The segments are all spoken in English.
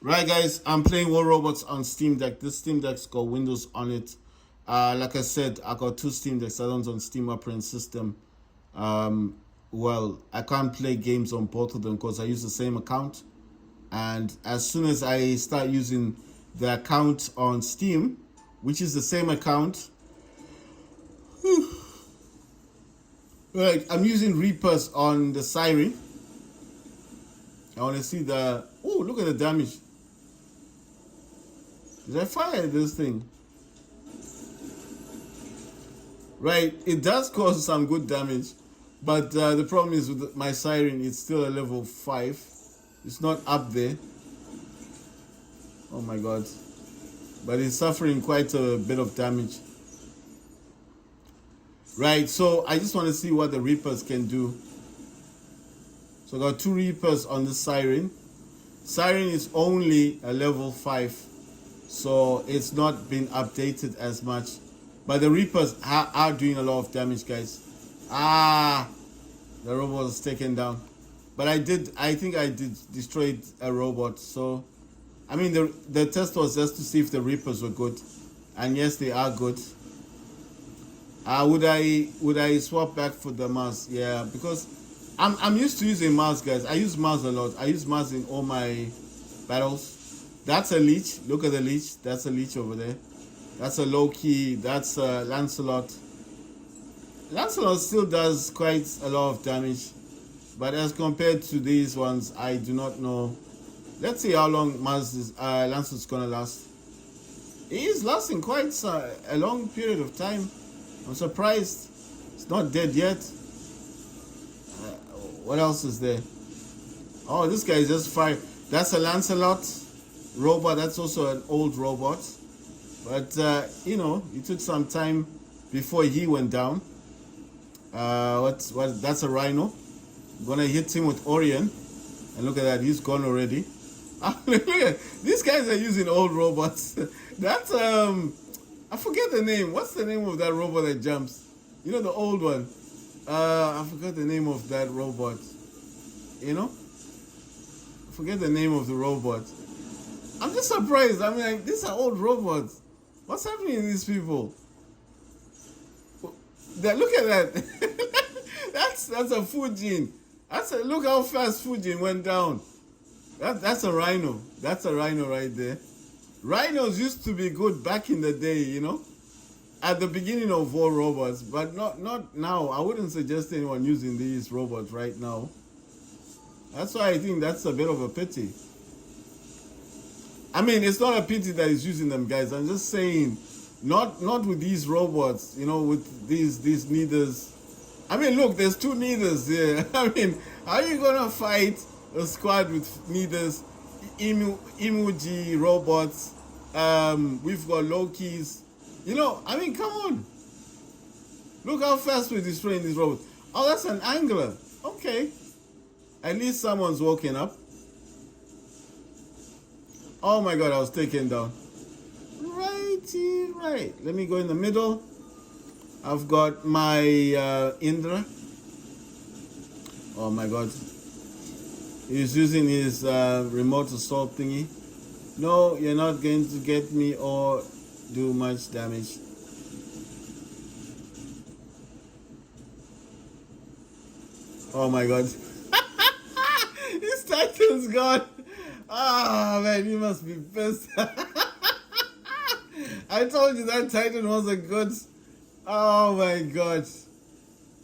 Right, guys, I'm playing War Robots on Steam Deck. This Steam Deck's got Windows on it. Like I said, I got two Steam Decks. I don't on Steam operating system. Well, I can't play games on both of them because I use the same account. And as soon as I start using the account on Steam, which is the same account, right, I'm using Reapers on the Siren. I want to see the. Oh, look at the damage. Did I fire this thing? Right, it does cause some good damage, but the problem is with my Siren, it's still a level 5. It's not up there. Oh my god. But it's suffering quite a bit of damage. Right, so I just want to see what the Reapers can do. So I got two Reapers on the Siren. Siren is only a level 5, so it's not been updated as much. But the Reapers are doing a lot of damage, guys. The robot was taken down. But I think I did destroy a robot. So, I mean, the test was just to see if the Reapers were good. And yes, they are good. Would I swap back for the Mars? Yeah, because I'm used to using Mars, guys. I use Mars a lot. I use Mars in all my battles. That's a leech. Look at the leech. That's a leech over there. That's a Loki. That's a Lancelot. Lancelot still does quite a lot of damage, but as compared to these ones, I do not know. Let's see how long Lancelot's gonna last. He is lasting quite a long period of time. I'm surprised it's not dead yet. What else is there? Oh, this guy is just fire. That's a Lancelot robot. That's also an old robot. But, it took some time before he went down. That's a Rhino. I'm gonna hit him with Orion. And look at that, he's gone already. These guys are using old robots. That's, I forget the name. What's the name of that robot that jumps? You know, the old one. I forgot the name of that robot. I forget the name of the robot. I'm just surprised. I mean, like, these are old robots. What's happening to these people? Look at that. that's a Fujin. Look how fast Fujin went down. That's a Rhino. That's a Rhino right there. Rhinos used to be good back in the day, at the beginning of War Robots, but not now. I wouldn't suggest anyone using these robots right now. That's why I think that's a bit of a pity. I mean, it's not a pity that he's using them, guys. I'm just saying, not with these robots, with these needers. I mean, look, there's two needers here. I mean, how are you gonna fight a squad with needers, emoji robots? We've got Lokis. I mean, come on. Look how fast we're destroying these robots. Oh, that's an angler. Okay. At least someone's woken up. Oh my god, I was taken down. Right. Let me go in the middle. I've got my Indra. Oh my god. He's using his remote assault thingy. No, you're not going to get me or do much damage. Oh my god. His Titan's gone. Ah, man, you must be pissed. I told you that Titan wasn't good. Oh my god.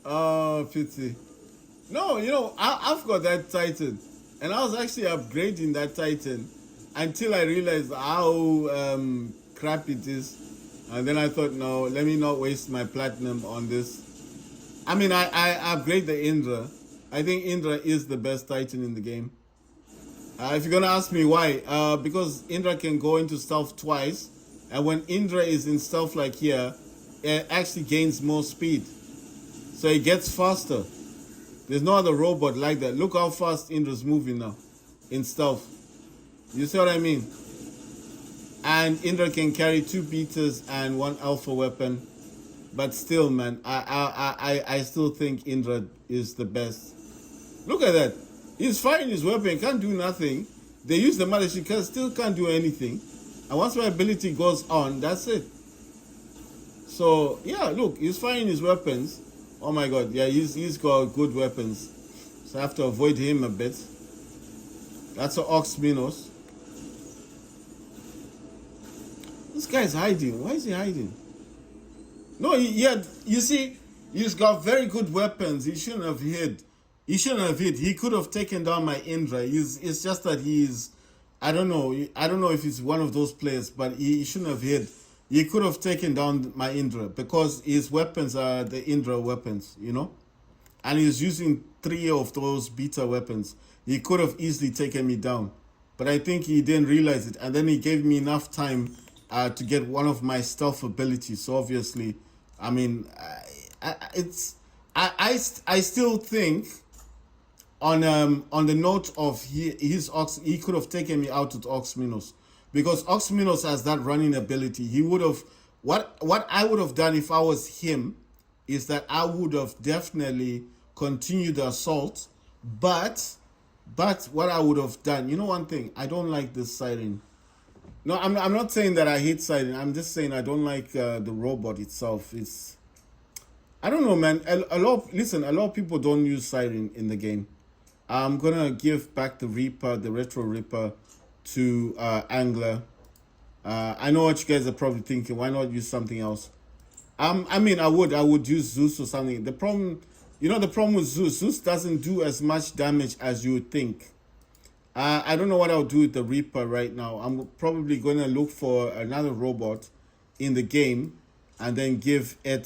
Oh, pity. No, I've got that Titan. And I was actually upgrading that Titan until I realized how crap it is. And then I thought, no, let me not waste my platinum on this. I mean, I upgrade the Indra. I think Indra is the best Titan in the game. If you're gonna ask me why, because Indra can go into stealth twice, and when Indra is in stealth like here, it actually gains more speed, so it gets faster. There's no other robot like that. Look how fast Indra's moving now, in stealth. You see what I mean? And Indra can carry 2 beaters and 1 alpha weapon, but still, man, I still think Indra is the best. Look at that. He's firing his weapon, can't do nothing. they use the Malish, you still can't do anything. And once my ability goes on, that's it. So yeah, look, he's firing his weapons. Oh my god, yeah, he's got good weapons. So I have to avoid him a bit. That's an Ox Minos. This guy's hiding. Why is he hiding? No, you see, he's got very good weapons. He shouldn't have hid. He shouldn't have hid. He could have taken down my Indra. It's just that he's, I don't know. I don't know if he's one of those players, but he shouldn't have hid. He could have taken down my Indra because his weapons are the Indra weapons, you know? And he's using 3 of those beta weapons. He could have easily taken me down. But I think he didn't realize it. And then he gave me enough time to get one of my stealth abilities. So obviously, I mean, I still think on the note of his Ox, he could have taken me out with Ox Minos. Because Ox Minos has that running ability. He would have, what I would have done if I was him is that I would have definitely continued the assault. But what I would have done, you know one thing, I don't like this siren. No, I'm not saying that I hate siren. I'm just saying I don't like the robot itself. I don't know, man. A lot of people don't use siren in the game. I'm gonna give back the Reaper, the Retro Reaper, to Angler. I know what you guys are probably thinking. Why not use something else? I mean, I would use Zeus or something. The problem with Zeus doesn't do as much damage as you would think. I don't know what I'll do with the Reaper right now. I'm probably going to look for another robot in the game and then give it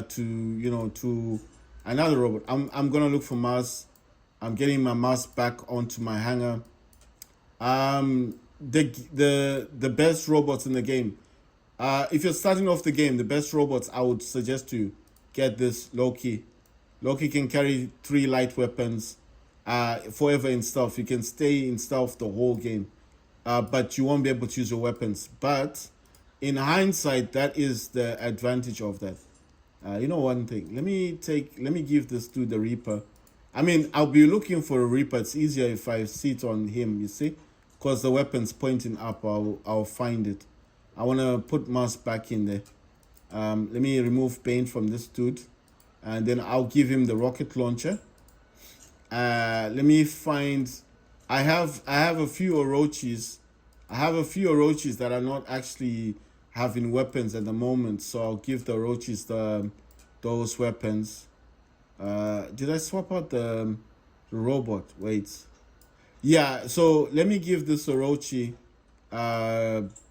to another robot. I'm going to look for Mars. I'm getting my Mars back onto my hangar. The best robots in the game. If you're starting off the game, the best robots I would suggest to get this Loki. Loki can carry 3 light weapons. Forever in stealth. You can stay in stealth the whole game, but you won't be able to use your weapons. But in hindsight, that is the advantage of that. You know one thing. Let me give this to the Reaper. I mean, I'll be looking for a Reaper. It's easier if I sit on him. You see, because the weapon's pointing up. I'll find it. I want to put Mars back in there. Let me remove Bane from this dude, and then I'll give him the rocket launcher. Let me find. I have a few Orochis. I have a few Orochis that are not actually having weapons at the moment, so I'll give the Orochis those weapons. Did I swap out the robot? Wait. Yeah. So let me give this Orochi,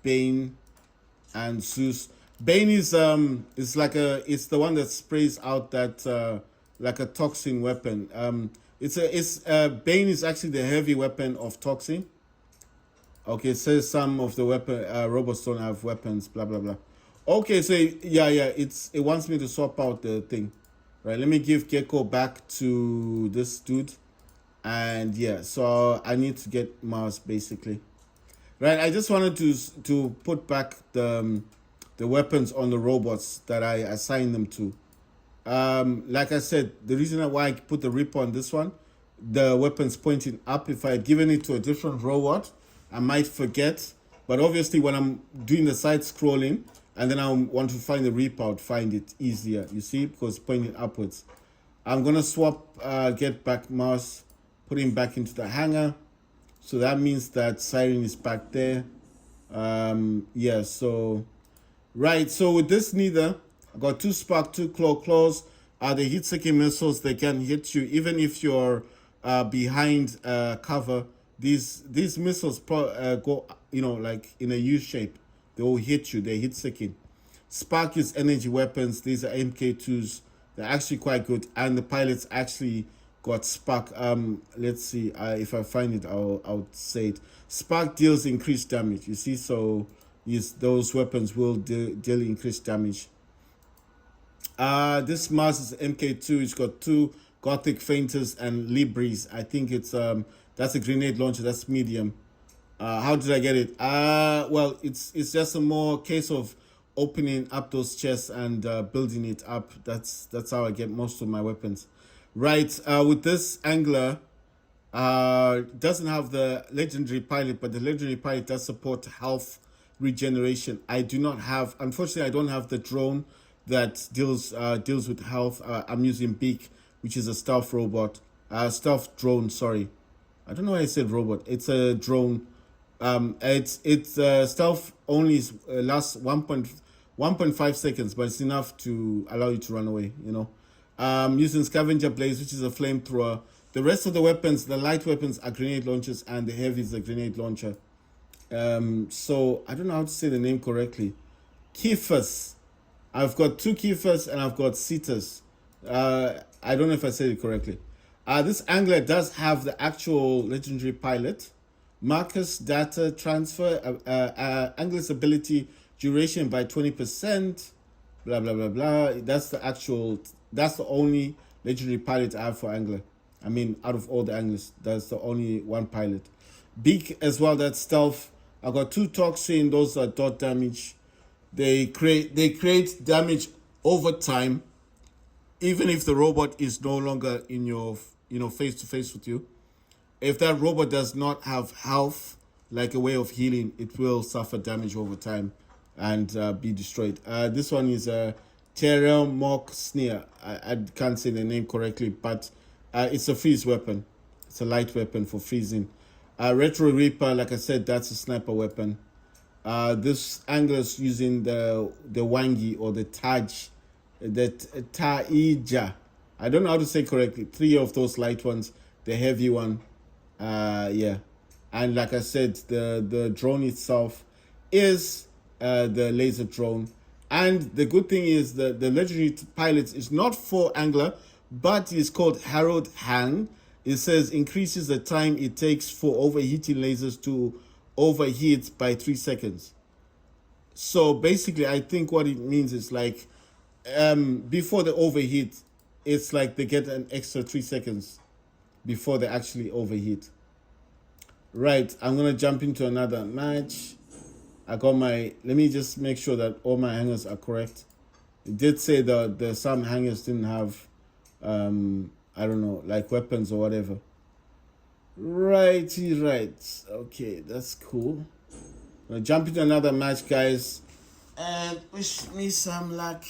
Bane, and Zeus. Bane is it's the one that sprays out that like a toxin weapon. Bane is actually the heavy weapon of toxin. Okay, it says some of the weapon robots don't have weapons, blah blah blah. Okay, so yeah, it wants me to swap out the thing. Right, let me give Gecko back to this dude. And yeah, so I need to get Mars basically. Right, I just wanted to put back the weapons on the robots that I assigned them to. Like I said, the reason why I put the Reaper on this one, the weapon's pointing up. If I had given it to a different robot, I might forget. But obviously, when I'm doing the side scrolling and then I want to find the Reaper, I would find it easier. You see, because it's pointing upwards. I'm gonna swap, get back Mars, put him back into the hangar. So that means that Siren is back there. Yeah. So, right. So with this neither. I got 2 Spark, 2 Claws. The heat-seeking missiles, they can hit you even if you're behind cover. These missiles go, like in a U shape. They will hit you. They're heat-seeking. Spark is energy weapons. These are MK2s. They're actually quite good. And the pilots actually got Spark. Let's see. If I find it, I'll say it. Spark deals increased damage. You see, so those weapons will deal increased damage. This Mars is MK2. It's got 2 Gothic Fainters and Libris. I think it's that's a grenade launcher. That's medium. How did I get it? Well, it's just a more case of opening up those chests and building it up. That's how I get most of my weapons. Right. With this Angler, Doesn't have the legendary pilot, but the legendary pilot does support health regeneration. I do not have, unfortunately, I don't have the drone that deals with health. I'm using Beak, which is a stealth robot, stealth drone. Sorry, I don't know why I said robot. It's a drone. It's stealth only lasts 1.5 seconds, but it's enough to allow you to run away. Using scavenger blaze, which is a flamethrower. The rest of the weapons, the light weapons, are grenade launchers, and the heavy is a grenade launcher. So I don't know how to say the name correctly. Kephas. I've got 2 Kephas and I've got Cetus. I don't know if I said it correctly. This angler does have the actual legendary pilot. Marcus data transfer, angler's ability duration by 20%, blah, blah, blah, blah. That's the only legendary pilot I have for angler. I mean, out of all the anglers, that's the only one pilot. Beak as well, that's stealth. I've got 2 toxin, those are dot damage. They create damage over time, even if the robot is no longer in your face to face with you. If that robot does not have health, like a way of healing, it will suffer damage over time and be destroyed. This one is a Terrell Mock Sneer. I can't say the name correctly, but it's a freeze weapon. It's a light weapon for freezing. Retro Reaper, like I said, that's a sniper weapon. This angler's using the Wangi or the Taj, the Taija. I don't know how to say correctly. 3 of those light ones, the heavy one. Yeah. And like I said, the drone itself is the laser drone. And the good thing is that the legendary pilot is not for angler, but it's called Harold Hang. It says increases the time it takes for overheating lasers to overheat by 3 seconds. So basically, I think what it means is like before they overheat, it's like they get an extra 3 seconds before they actually overheat. Right, I'm gonna jump into another match. I got my, let me just make sure that all my hangers are correct. It did say that some hangers didn't have I don't know, like weapons or whatever. Righty, right. Okay, that's cool. I'm gonna jump into another match, guys, and wish me some luck.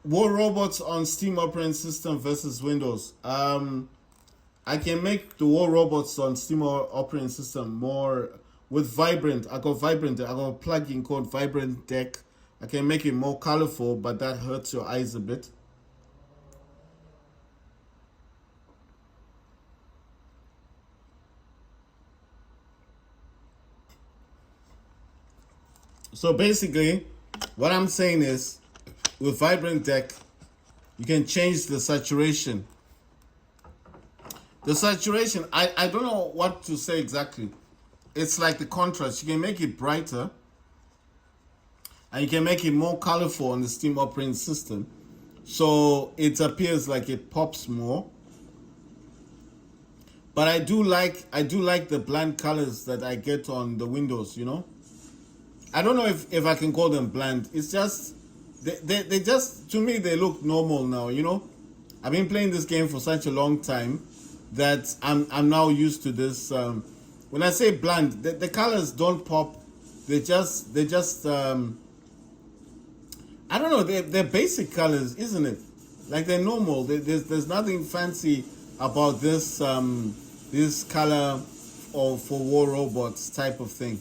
War Robots on Steam operating system versus Windows. I can make the War Robots on Steam operating system more with Vibrant. I got Vibrant. I got a plugin called Vibrant Deck. I can make it more colorful, but that hurts your eyes a bit. So basically, what I'm saying is, with Vibrant Deck, you can change the saturation. The saturation, I don't know what to say exactly. It's like the contrast. You can make it brighter, and you can make it more colorful on the Steam operating system, so it appears like it pops more. But I do like the bland colors that I get on the Windows. I don't know if I can call them bland. It's just they just, to me, they look normal now. I've been playing this game for such a long time that I'm now used to this. When I say bland, the colors don't pop. They just I don't know. They're basic colors, isn't it? Like they're normal. There's nothing fancy about this this color or for War Robots type of thing.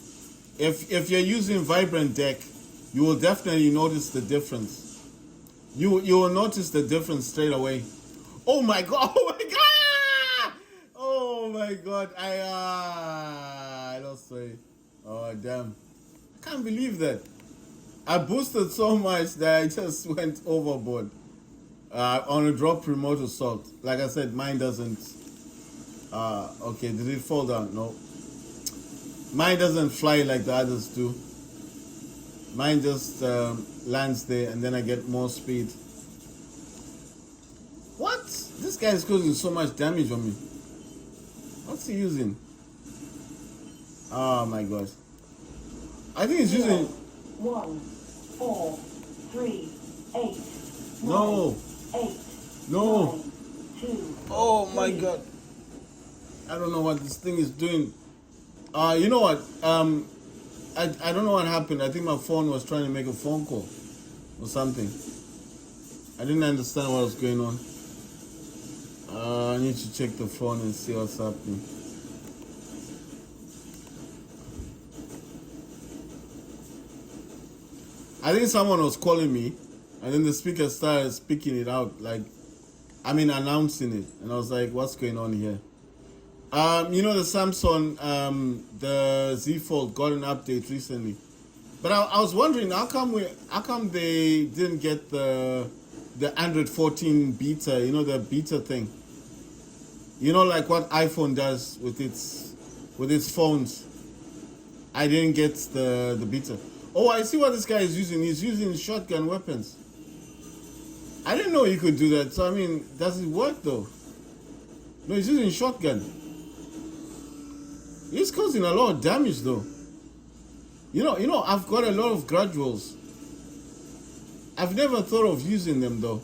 If you're using Vibrant Deck, you will definitely notice the difference. You will notice the difference straight away. Oh my god! Oh my god! Oh my god! I lost it. Oh damn! I can't believe that. I boosted so much that I just went overboard on a drop remote assault. Like I said, mine doesn't. Okay, did it fall down? No. Mine doesn't fly like the others do. Mine just lands there and then I get more speed. What? This guy is causing so much damage on me. What's he using? Oh my god. I think he's using 1, 4, 3, 8. No. 8. No. 9, 2, Oh my god. I don't know what this thing is doing. You know what? I don't know what happened. I think my phone was trying to make a phone call or something. I didn't understand what was going on. I need to check the phone and see what's happening. I think someone was calling me, and then the speaker started speaking it out, announcing it, and I was like, "What's going on here?" You know, the Samsung, the Z Fold got an update recently, but I was wondering how come they didn't get the Android 14 beta? You know, the beta thing. You know, like what iPhone does with its phones. I didn't get the beta. Oh, I see what this guy is using. He's using shotgun weapons. I didn't know he could do that. So I mean, does it work though? No, he's using shotgun. He's causing a lot of damage though. You know, I've got a lot of graduals. I've never thought of using them though.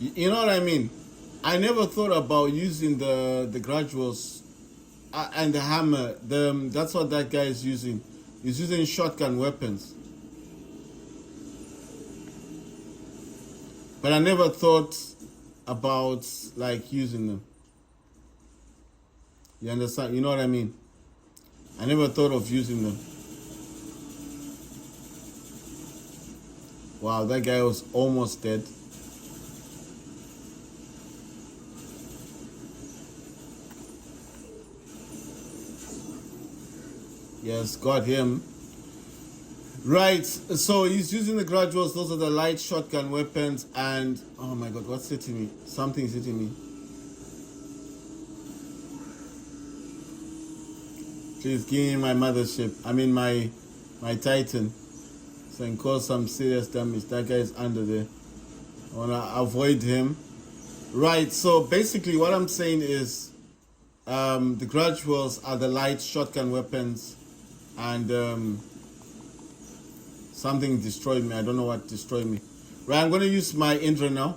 You know what I mean? I never thought about using the graduals and the hammer. That's what that guy is using. He's using shotgun weapons. But I never thought about like using them. You understand? You know what I mean? I never thought of using them. Wow, that guy was almost dead. Yes, got him. Right, so he's using the graduals. Those are the light shotgun weapons. And oh my god, what's hitting me? Something's hitting me. Please give me my mothership. I mean my Titan. So I can cause some serious damage. That guy is under there. I wanna avoid him. Right, so basically what I'm saying is the graduals are the light shotgun weapons, and something destroyed me. I don't know what destroyed me. Right, I'm going to use my Indra now.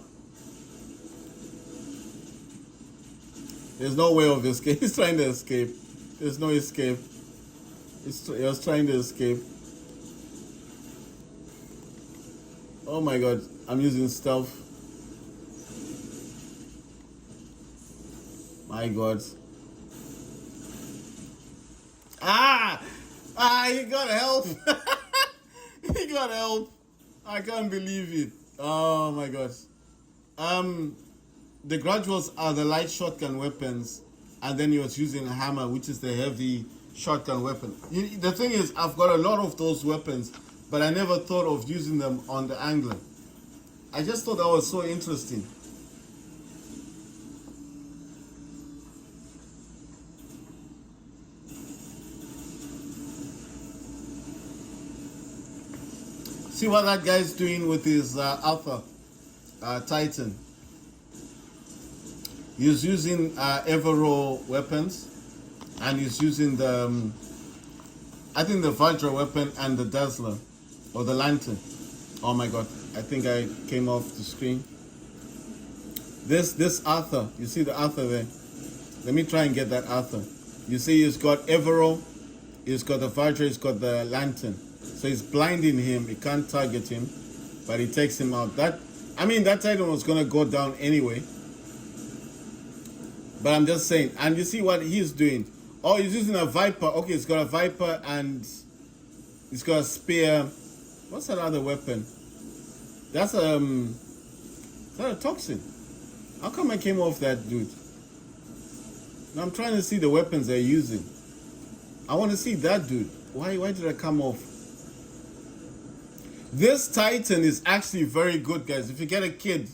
There's no way of escape. He's trying to escape. There's no escape. He was trying to escape. Oh my god, I'm using stealth. My god. He got help. He got help. I can't believe it. Oh my god. The graduals are the light shotgun weapons, and then he was using a hammer, which is the heavy shotgun weapon. The thing is, I've got a lot of those weapons, but I never thought of using them on the Angler. I just thought that was so interesting. See what that guy's doing with his Alpha Titan. He's using Evero weapons, and he's using the, I think the Vajra weapon and the Dazzler, or the Lantern. Oh my god, I think I came off the screen. This Arthur, you see the Arthur there? Let me try and get that Arthur. You see he's got Evero, he's got the Vajra, he's got the Lantern. So he's blinding him, he can't target him, but he takes him out. That Titan was gonna go down anyway. But I'm just saying, and you see what he's doing. Oh, he's using a Viper. Okay, he's got a Viper and he's got a spear. What's that other weapon? That's is that a toxin? How come I came off that dude? Now I'm trying to see the weapons they're using. I want to see that dude. Why did I come off? This Titan is actually very good, guys. If you get a kid,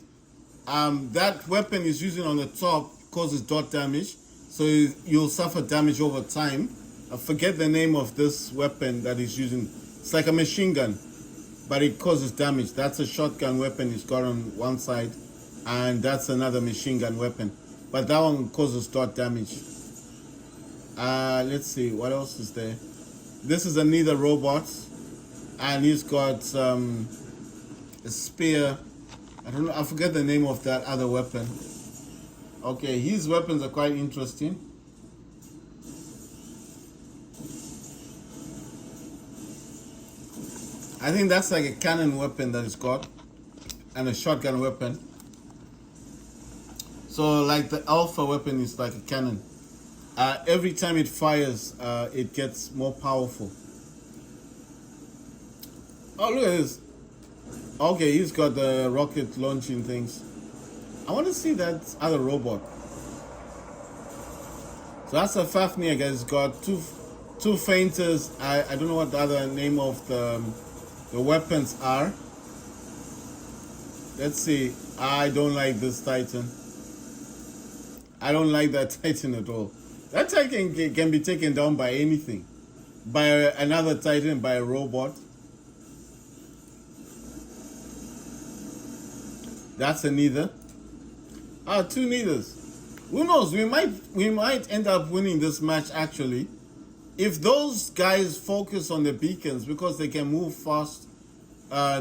that weapon is using on the top causes dot damage, so you'll suffer damage over time. I forget the name of this weapon that he's using. It's like a machine gun, but it causes damage. That's a shotgun weapon he's got on one side, and that's another machine gun weapon. But that one causes dot damage. Let's see, what else is there? This is another robot, and he's got a spear. I don't know. I forget the name of that other weapon. Okay, his weapons are quite interesting. I think that's like a cannon weapon that is got, and a shotgun weapon. So like the alpha weapon is like a cannon. Every time it fires, it gets more powerful. Oh, look at this. Okay, he's got the rocket launching things. I want to see that other robot. So that's a Fafnir, guys. It's got two fainters. I don't know what the other name of the weapons are. Let's see. I don't like this Titan. I don't like that Titan at all. That Titan can be taken down by anything. By another Titan, by a robot. That's a neither. Two neithers. Who knows? We might end up winning this match actually. If those guys focus on the beacons because they can move fast,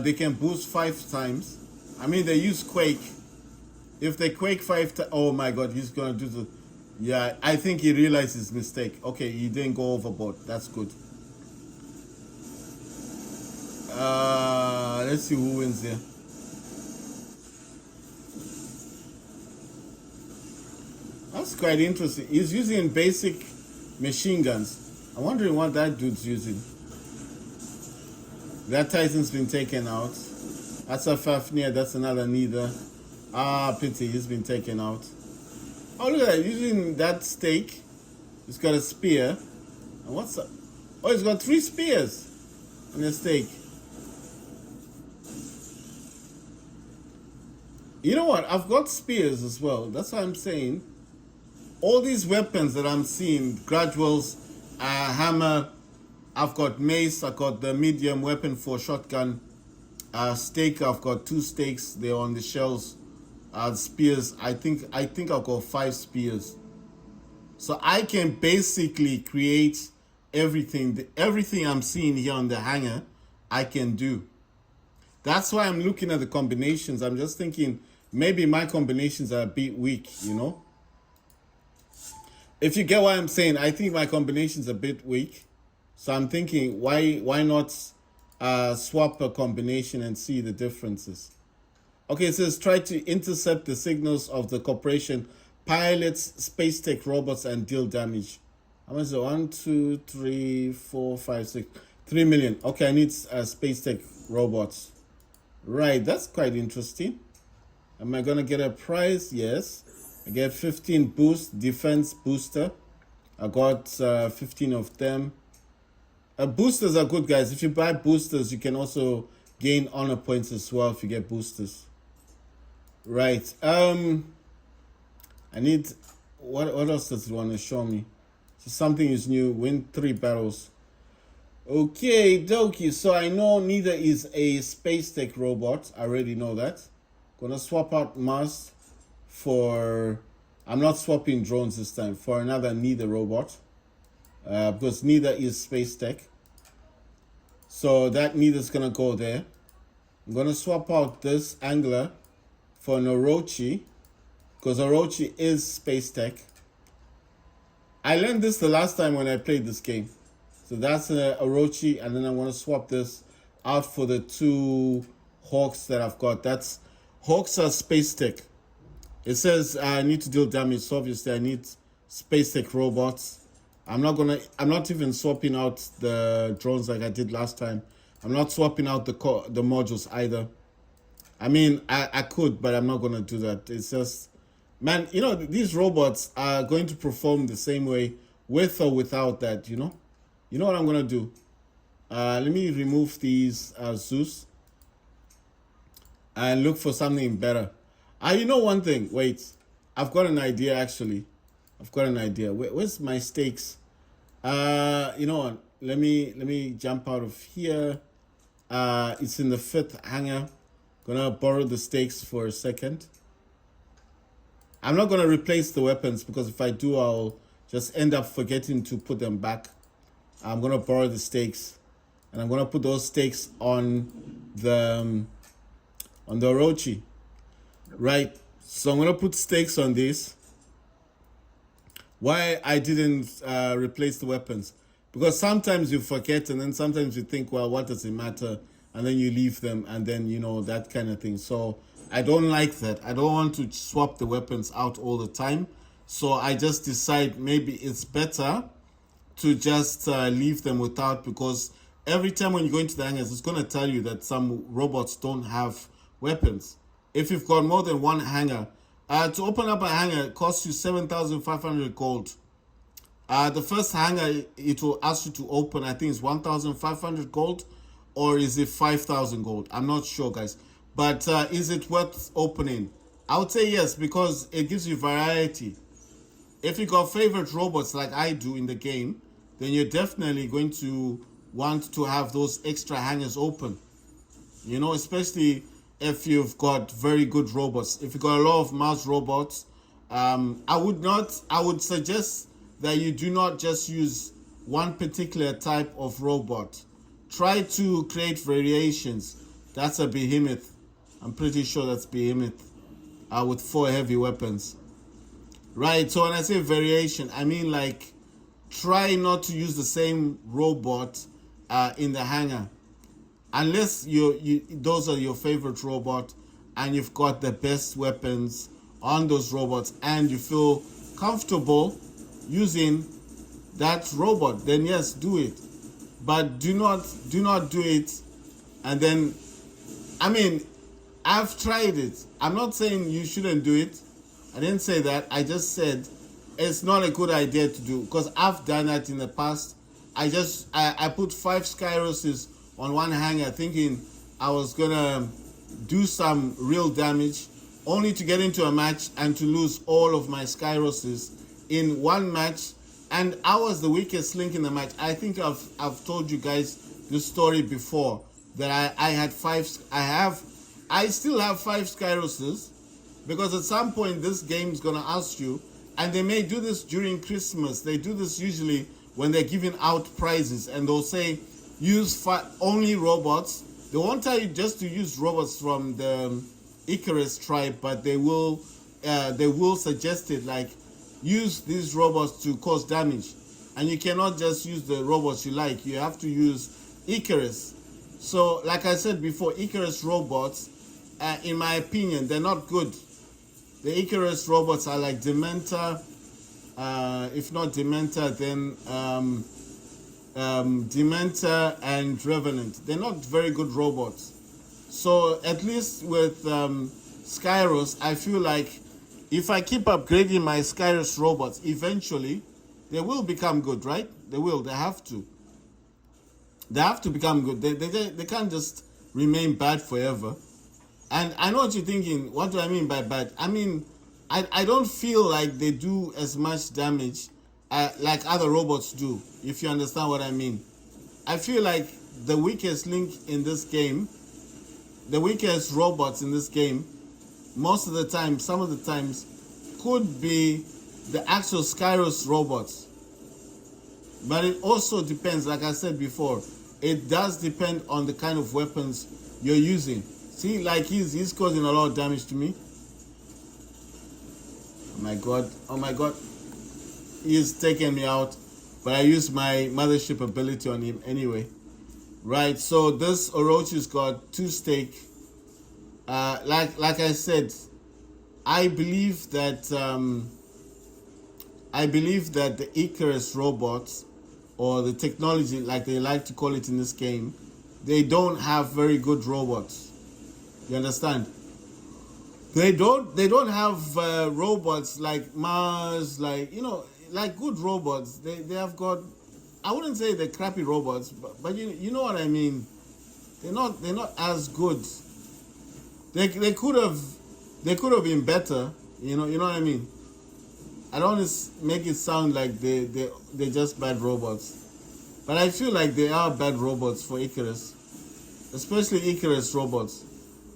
they can boost 5 times. I mean, they use Quake. If they Quake 5 times, oh my God, he's gonna do the. Yeah, I think he realized his mistake. Okay, he didn't go overboard. That's good. Let's see who wins here. That's quite interesting. He's using basic machine guns. I'm wondering what that dude's using. That Titan's been taken out. That's a Fafnir. That's another neither. Pity. He's been taken out. Oh, look at that. Using that stake. He's got a spear. And what's that? Oh, he's got 3 spears in a stake. You know what? I've got spears as well. That's what I'm saying. All these weapons that I'm seeing, graduals, hammer, I've got mace, I've got the medium weapon for shotgun, stake, I've got 2 stakes, they're on the shelves, spears, I think I've got 5 spears. So I can basically create everything I'm seeing here on the hanger, I can do. That's why I'm looking at the combinations. I'm just thinking maybe my combinations are a bit weak, you know? If you get what I'm saying, I think my combination's a bit weak. So I'm thinking, why not swap a combination and see the differences? Okay, it says try to intercept the signals of the corporation pilots, space tech robots, and deal damage. How much is it? 1, 2, 3, 4, 5, 6. 3 million. Okay, I need space tech robots. Right, that's quite interesting. Am I gonna get a prize? Yes. I get 15 boost, defense booster. I got 15 of them. Boosters are good, guys. If you buy boosters, you can also gain honor points as well if you get boosters. Right. I need... What else does it want to show me? So something is new. Win 3 battles. Okay, dokie. So I know neither is a space tech robot. I already know that. Gonna swap out Mars for... I'm not swapping drones this time. For another neither robot. Because neither is space tech. So that neither's gonna go there. I'm gonna swap out this angler for an Orochi. Because Orochi is space tech. I learned this the last time when I played this game. So that's Orochi, and then I want to swap this out for the 2 Hawks that I've got. That's Hawks are space tech. It says I need to deal damage, so obviously I need space tech robots. I'm not even swapping out the drones like I did last time. I'm not swapping out the modules either. I mean, I could, but I'm not gonna do that. It's just, man, you know, these robots are going to perform the same way with or without that, you know? You know what I'm gonna do? Let me remove these Zeus and look for something better. You know one thing, wait. I've got an idea actually. I've got an idea. Where's my stakes? You know what? Let me jump out of here. It's in the 5th hangar. Gonna borrow the stakes for a second. I'm not gonna replace the weapons because if I do, I'll just end up forgetting to put them back. I'm gonna borrow the stakes, and I'm gonna put those stakes on the on the Orochi, right? So I'm gonna put stakes on this. Why I didn't replace the weapons? Because sometimes you forget, and then sometimes you think, well, what does it matter? And then you leave them, and then that kind of thing. So I don't like that. I don't want to swap the weapons out all the time. So I just decide maybe it's better to just leave them without, because every time when you go into the hangars, it's going to tell you that some robots don't have weapons. If you've got more than one hangar, to open up a hangar, it costs you 7,500 gold. The first hangar it will ask you to open, I think it's 1,500 gold, or is it 5,000 gold? I'm not sure, guys. But is it worth opening? I would say yes, because it gives you variety. If you got favorite robots like I do in the game, then you're definitely going to want to have those extra hangars open. Especially if you've got very good robots. If you've got a lot of Mars robots, I would suggest that you do not just use one particular type of robot. Try to create variations. That's a behemoth. I'm pretty sure that's behemoth with 4 heavy weapons. Right, so when I say variation, I mean like try not to use the same robot in the hangar. Unless those are your favorite robot and you've got the best weapons on those robots and you feel comfortable using that robot, then yes, do it. But do not do it. And then, I've tried it. I'm not saying you shouldn't do it. I didn't say that. I just said it's not a good idea to do, because I've done that in the past. I put 5 Skyroses on one hangar thinking I was gonna do some real damage, only to get into a match and to lose all of my Skyroses in one match. And I was the weakest link in the match. I think I've told you guys this story before, that I still have 5 Skyroses, because at some point this game is gonna ask you, and they may do this during Christmas. They do this usually when they're giving out prizes, and they'll say use only robots. They won't tell you just to use robots from the Icarus tribe, but they will suggest it, like use these robots to cause damage, and you cannot just use the robots you like. You have to use Icarus. So like I said before, Icarus robots, in my opinion, they're not good. The Icarus robots are like Dementor, if not Dementor, then Dementor and Revenant. They're not very good robots. So at least with Skyros, I feel like if I keep upgrading my Skyros robots, eventually they will become good, right? They will. They have to. They have to become good. They can't just remain bad forever. And I know what you're thinking. What do I mean by bad? I mean, I don't feel like they do as much damage like other robots do, if you understand what I mean. I feel like the weakest link in this game, the weakest robots in this game, most of the time, some of the times, could be the actual Skyros robots. But it also depends, like I said before, it does depend on the kind of weapons you're using. See, like he's causing a lot of damage to me. Oh my god. He's taking me out. But I used my mothership ability on him anyway. Right, so this Orochi's got 2 stake. Like I said, I believe that the Icarus robots, or the technology like they like to call it in this game, they don't have very good robots. You understand? They don't have robots like Mars, like like good robots. They have got, I wouldn't say they're crappy robots, but you know what I mean. They're not as good. They could have been better. You know what I mean. I don't want to make it sound like they're just bad robots, but I feel like they are bad robots for Icarus, especially Icarus robots.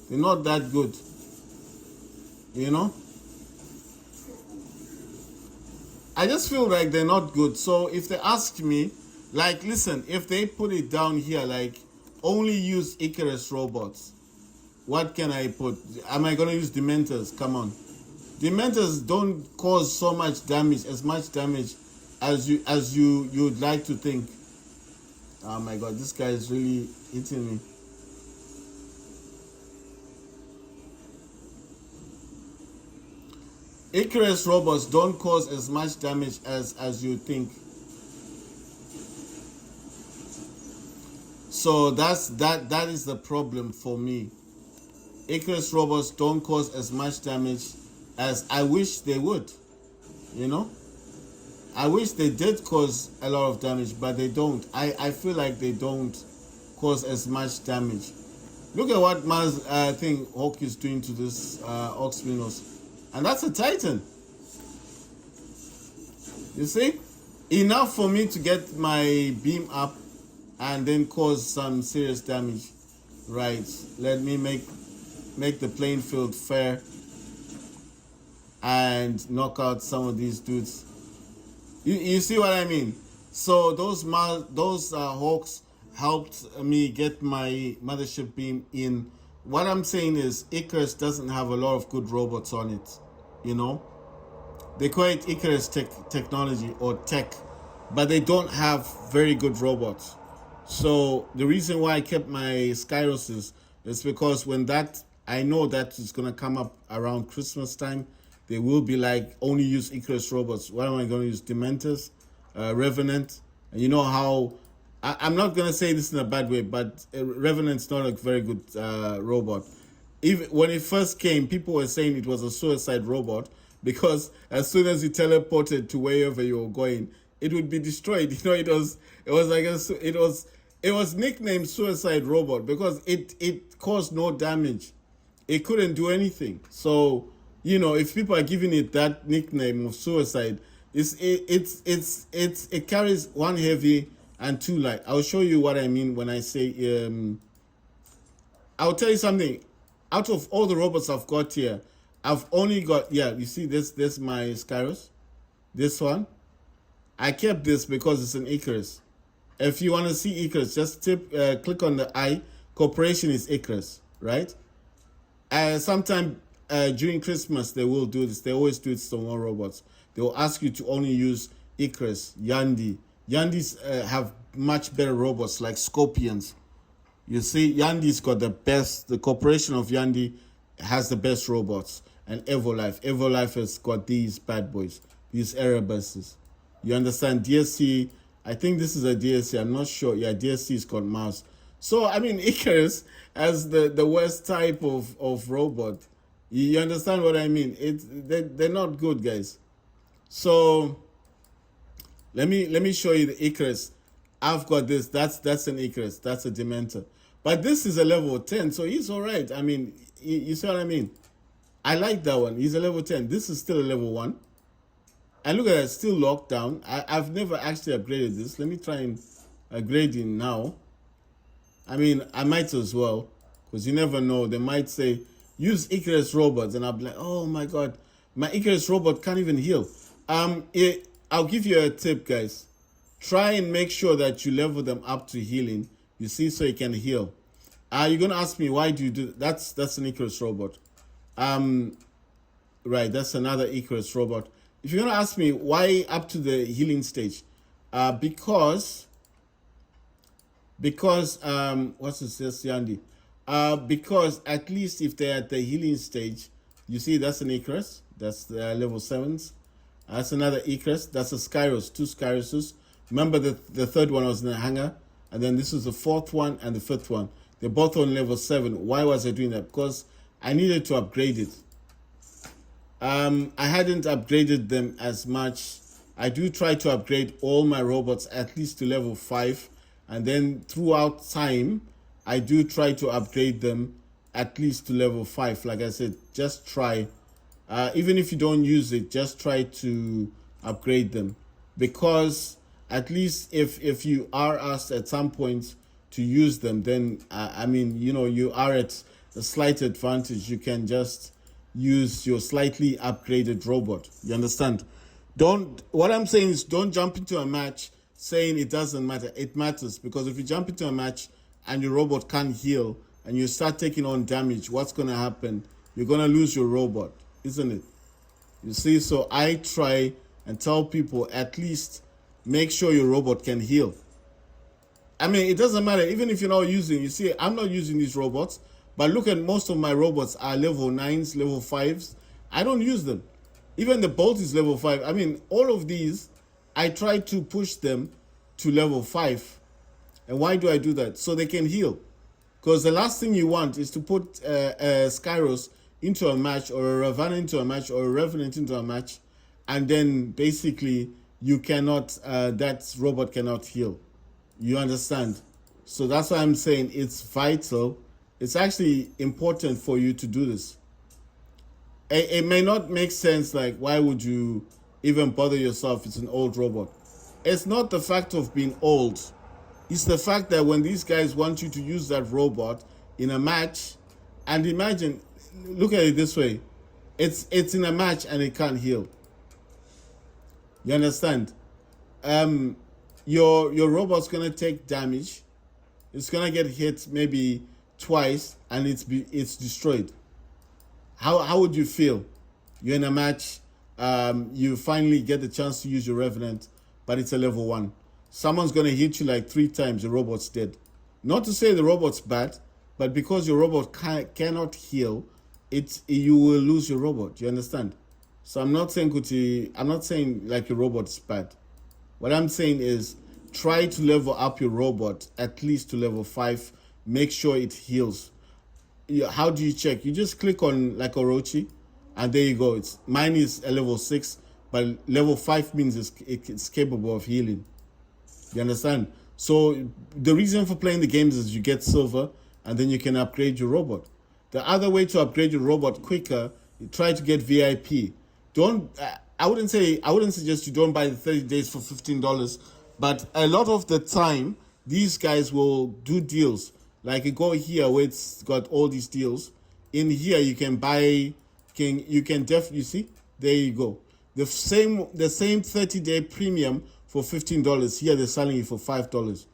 They're not that good, I just feel like they're not good. So if they ask me, like, listen, if they put it down here, like, only use Icarus robots, What can I put? Am I gonna use Dementors? Come on. Dementors don't cause so much damage, as much damage as you'd like to think. Oh my god, this guy is really hitting me. Icarus robots don't cause as much damage as you think. So that is the problem for me. Icarus robots don't cause as much damage as I wish they would. You know? I wish they did cause a lot of damage, but they don't. I feel like they don't cause as much damage. Look at what Mars I think Hawk is doing to this Oxminos. And that's a Titan. You see? Enough for me to get my beam up and then cause some serious damage. Right. Let me make the playing field fair and knock out some of these dudes. You see what I mean? So those Hawks helped me get my mothership beam in. What I'm saying is Icarus doesn't have a lot of good robots on it. You know? They call it Icarus technology or tech, but they don't have very good robots. So the reason why I kept my Skyroses is because when that, I know that is going to come up around Christmas time, they will be like, only use Icarus robots. What am I going to use? Dementors, Revenant. And you know how, I'm not going to say this in a bad way, but Revenant's not a very good robot. Even when it first came, people were saying it was a suicide robot because as soon as you teleported to wherever you were going, it would be destroyed. You know, it was nicknamed Suicide Robot because it caused no damage. It couldn't do anything. So, you know, if people are giving it that nickname of Suicide, it carries 1 heavy and 2 light. I'll show you what I mean when I say I'll tell you something. Out of all the robots I've got here, I've only got, you see this my Skyros, this one. I kept this because it's an Icarus. If you want to see Icarus, just click on the I. Corporation is Icarus, right? Sometime during Christmas they will do this. They always do it to more robots. They will ask you to only use Icarus, Yandi. Yandis have much better robots like Scorpions. You see, Yandi's got the best. The corporation of Yandi has the best robots. And Evolife. Evolife has got these bad boys, these Erebuses. You understand? DSC, I think this is a DSC. I'm not sure. Yeah, DSC's got mouse. So, I mean, Icarus as the worst type of robot. You understand what I mean? They're not good, guys. So, let me show you the Icarus. I've got this. That's an Icarus. That's a Dementor. But this is a level 10, so he's all right. I mean, you see what I mean? I like that one. He's a level 10. This is still a level 1. And look at that, still locked down. I've never actually upgraded this. Let me try and upgrade it now. I mean, I might as well, because you never know. They might say, use Icarus robots. And I'll be like, oh my God, my Icarus robot can't even heal. I'll give you a tip, guys. Try and make sure that you level them up to healing. You see, so you can heal. You're going to ask me, why do you do that? That's an Icarus robot. Right, that's another Icarus robot. If you're going to ask me why up to the healing stage, because what's this, Yandi? Because at least if they're at the healing stage, you see that's an Icarus. That's the level 7s. That's another Icarus. That's a Skyros, 2 Skyroses. Remember the third one was in the hangar, and then this is the 4th one and the 5th one. They're both on level 7. Why was I doing that? Because I needed to upgrade it. I hadn't upgraded them as much. I do try to upgrade all my robots at least to level 5. And then throughout time, I do try to upgrade them at least to level 5. Like I said, just try. Even if you don't use it, just try to upgrade them. Because at least if you are asked at some point to use them, then, I mean, you know, you are at a slight advantage. You can just use your slightly upgraded robot. You understand? What I'm saying is don't jump into a match saying it doesn't matter. It matters, because if you jump into a match and your robot can't heal, and you start taking on damage, what's going to happen? You're going to lose your robot, isn't it? You see, so I try and tell people at least make sure your robot can heal. I mean, it doesn't matter, even if you're not using, you see, I'm not using these robots, but look at most of my robots are level 9s, level 5s. I don't use them. Even the Bolt is level 5. I mean, all of these, I try to push them to level 5. And why do I do that? So they can heal. Because the last thing you want is to put Skyros into a match, or a Ravana into a match, or a Revenant into a match, and then basically you cannot, that robot cannot heal. You understand? So that's why I'm saying it's vital. It's actually important for you to do this. It may not make sense, like, why would you even bother yourself? It's an old robot. It's not the fact of being old. It's the fact that when these guys want you to use that robot in a match, and imagine, look at it this way, it's in a match and it can't heal. You understand? Your robot's gonna take damage. It's gonna get hit maybe twice and it's destroyed. How would you feel? You're in a match, you finally get the chance to use your Revenant, but it's a level 1. Someone's going to hit you like 3 times, the robot's dead. Not to say the robot's bad, but because your robot cannot heal, you will lose your robot. You understand? So I'm not saying like your robot's bad. What I'm saying is try to level up your robot at least to level 5. Make sure it heals. How do you check? You just click on like Orochi, and there you go. Mine is a level 6, but level 5 means it's capable of healing. You understand? So the reason for playing the games is you get silver, and then you can upgrade your robot. The other way to upgrade your robot quicker, you try to get VIP. I wouldn't suggest you don't buy the 30 days for $15, but a lot of the time these guys will do deals. Like you go here where it's got all these deals. In here you can buy, you can definitely see. There you go. The same 30-day premium for $15. Here they're selling it for $5.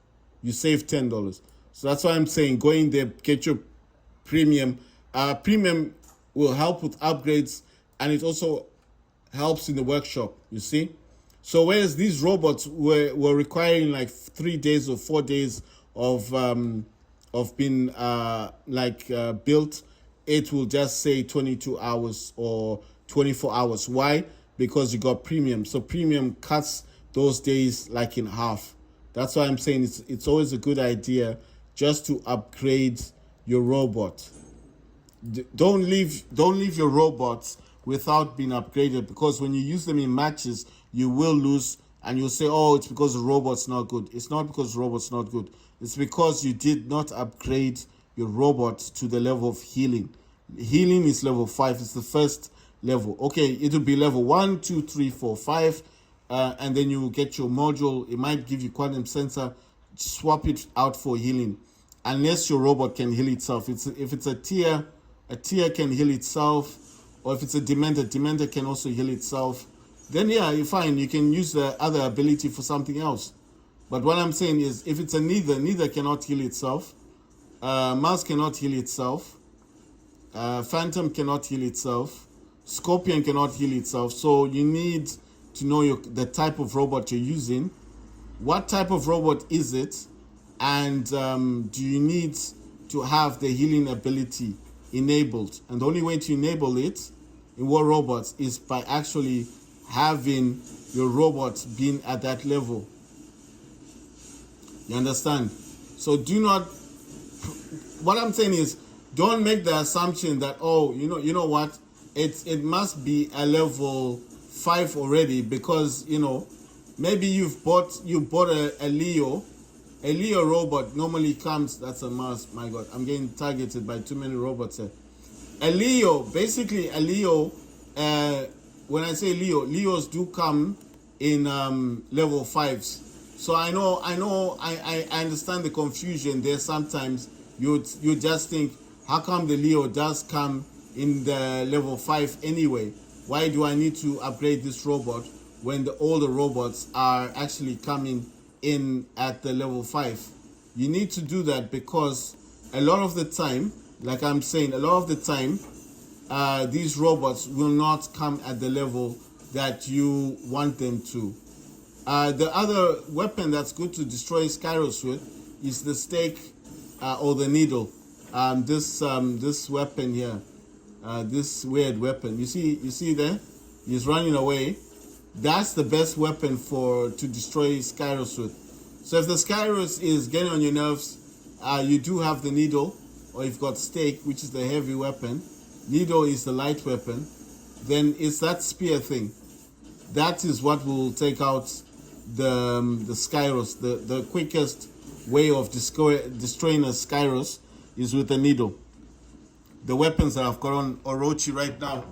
You save $10. So that's why I'm saying go in there, get your premium. Premium will help with upgrades, and it also helps in the workshop. You see. So whereas these robots were requiring like 3 days or 4 days of being built, it will just say 22 hours or 24 hours. Why? Because you got premium. So premium cuts those days like in half. That's why I'm saying it's always a good idea just to upgrade your robot. Don't leave your robots without being upgraded, because when you use them in matches, you will lose, and you'll say, oh, it's because the robot's not good. It's not because the robot's not good. It's because you did not upgrade your robot to the level of healing. Healing is level 5. It's the first level. Okay, it will be level 1, 2, 3, 4, 5. And then you will get your module. It might give you quantum sensor. Swap it out for healing. Unless your robot can heal itself. If it's a tier can heal itself. Or if it's a Dementor can also heal itself. Then yeah, you're fine. You can use the other ability for something else. But what I'm saying is, if it's a neither cannot heal itself. Mars cannot heal itself. Phantom cannot heal itself. Scorpion cannot heal itself. So you need to know the type of robot you're using. What type of robot is it? And do you need to have the healing ability enabled? And the only way to enable it in War Robots is by actually having your robot being at that level. You understand? So do not, what I'm saying is, don't make the assumption that, oh, you know what, it must be a level 5 already, because maybe you bought a Leo. A Leo robot normally comes, that's a Mars, my God, I'm getting targeted by too many robots here. A Leo, when I say Leos do come in level 5s. So I understand the confusion there. Sometimes you just think, how come the Leo does come in the level 5 anyway? Why do I need to upgrade this robot when all the robots are actually coming in at the level 5? You need to do that because a lot of the time, like I'm saying, a lot of the time, these robots will not come at the level that you want them to. The other weapon that's good to destroy Skyros with is the stake or the needle. This weapon here, this weird weapon. You see there, he's running away. That's the best weapon to destroy Skyros with. So if the Skyros is getting on your nerves, you do have the needle, or you've got stake, which is the heavy weapon. Needle is the light weapon. Then it's that spear thing. That is what will take out the Skyros. The quickest way of destroying a Skyros is with a needle. The weapons that I've got on Orochi right now